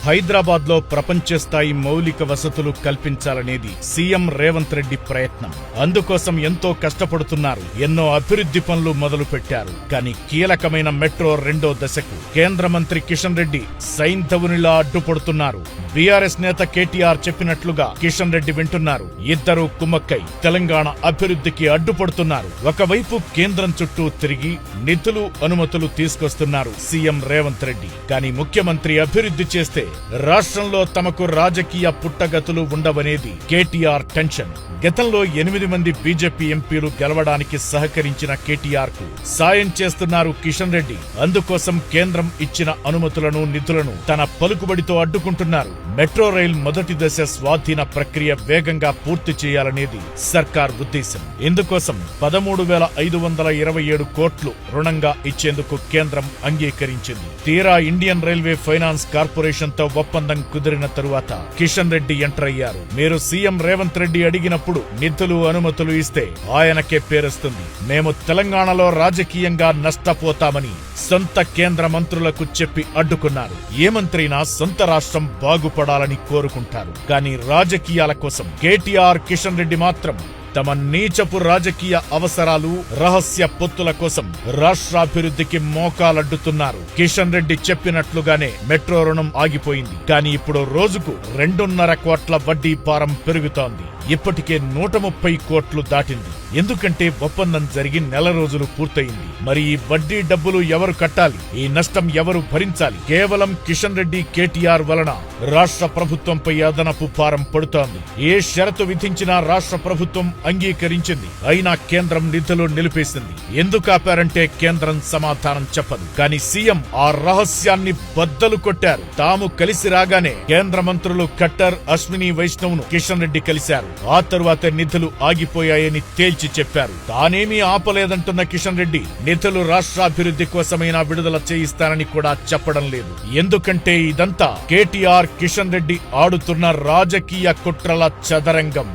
హైదరాబాద్ లో ప్రపంచ స్థాయి మౌలిక వసతులు కల్పించాలనేది సీఎం రేవంత్ రెడ్డి ప్రయత్నం. అందుకోసం ఎంతో కష్టపడుతున్నారు. ఎన్నో అభివృద్ధి పనులు మొదలు పెట్టారు. కానీ కీలకమైన మెట్రో రెండో దశకు కేంద్ర మంత్రి కిషన్ రెడ్డి సైంధవునిలా అడ్డుపడుతున్నారు. బీఆర్ఎస్ నేత కేటీఆర్ చెప్పినట్లుగా కిషన్ రెడ్డి వింటున్నారు. ఇద్దరూ కుమ్మక్కై తెలంగాణ అభివృద్ధికి అడ్డుపడుతున్నారు. ఒకవైపు కేంద్రం చుట్టూ తిరిగి నిధులు అనుమతులు తీసుకొస్తున్నారు సీఎం రేవంత్ రెడ్డి. కానీ ముఖ్యమంత్రి అభివృద్ధి చేస్తే రాష్ట్రంలో తమకు రాజకీయ పుట్టగతులు ఉండవనేది కేటీఆర్ టెన్షన్. గతంలో 8 మంది బీజేపీ ఎంపీలు గెలవడానికి సహకరించిన కేటీఆర్ కు సాయం చేస్తున్నారు కిషన్ రెడ్డి. అందుకోసం కేంద్రం ఇచ్చిన అనుమతులను నిధులను తన పలుకుబడితో అడ్డుకుంటున్నారు. మెట్రో రైల్ మొదటి దశ స్వాధీన ప్రక్రియ వేగంగా పూర్తి చేయాలనేది సర్కార్ ఉద్దేశం. ఇందుకోసం 13,527 కోట్లు రుణంగా ఇచ్చేందుకు కేంద్రం అంగీకరించింది. తీరా ఇండియన్ రైల్వే ఫైనాన్స్ కార్పొరేషన్ తో ఒప్పందం కుదిరిన తరువాత కిషన్ రెడ్డి ఎంటర్ అయ్యారు. మీరు సీఎం రేవంత్ రెడ్డి అడిగినప్పుడు నిధులు అనుమతులు ఇస్తే ఆయనకే పేరుస్తుంది. మేము తెలంగాణలో రాజకీయంగా నష్టపోతామని సొంత కేంద్ర మంత్రులకు చెప్పి అడ్డుకున్నారు. ఏ మంత్రైనా సొంత రాష్ట్రం బాగుపడాలని కోరుకుంటారు. కానీ రాజకీయాల కోసం కేటీఆర్ కిషన్ రెడ్డి మాత్రం తమ నీచపు రాజకీయ అవసరాలు, రహస్య పొత్తుల కోసం రాష్ట్రాభివృద్ధికి మోకాలడ్డుతున్నారు. కిషన్ రెడ్డి చెప్పినట్లుగానే మెట్రో రుణం ఆగిపోయింది. కానీ ఇప్పుడు రోజుకు 2.5 కోట్ల వడ్డీ భారం పెరుగుతోంది. ఇప్పటికే 130 కోట్లు దాటింది. ఎందుకంటే ఒప్పందం జరిగి నెల రోజులు పూర్తయింది. మరి ఈ వడ్డీ డబ్బులు ఎవరు కట్టాలి? ఈ నష్టం ఎవరు భరించాలి? కేవలం కిషన్ రెడ్డి, కేటీఆర్ వలన రాష్ట్ర ప్రభుత్వంపై అదనపు భారం పడుతోంది. ఏ షరతు విధించినా రాష్ట్ర ప్రభుత్వం అంగీకరించింది. అయినా కేంద్రం నిధులు నిలిపేసింది. ఎందుకు ఆపారంటే కేంద్రం సమాధానం చెప్పదు. కానీ సీఎం ఆ రహస్యాన్ని బద్దలు కొట్టారు. తాము కలిసి రాగానే కేంద్ర మంత్రులు ఖట్టర్, అశ్విని వైష్ణవ్ ను కిషన్ రెడ్డి కలిశారు. ఆ తరువాత నిధులు ఆగిపోయాయని తేల్చి చెప్పారు. తానేమీ ఆపలేదంటున్న కిషన్ రెడ్డి నిధులు రాష్ట్రాభివృద్ధి కోసమైనా విడుదల చేయిస్తానని కూడా చెప్పడం లేదు. ఎందుకంటే ఇదంతా కేటీఆర్, కిషన్ రెడ్డి ఆడుతున్న రాజకీయ కుట్రల చదరంగం.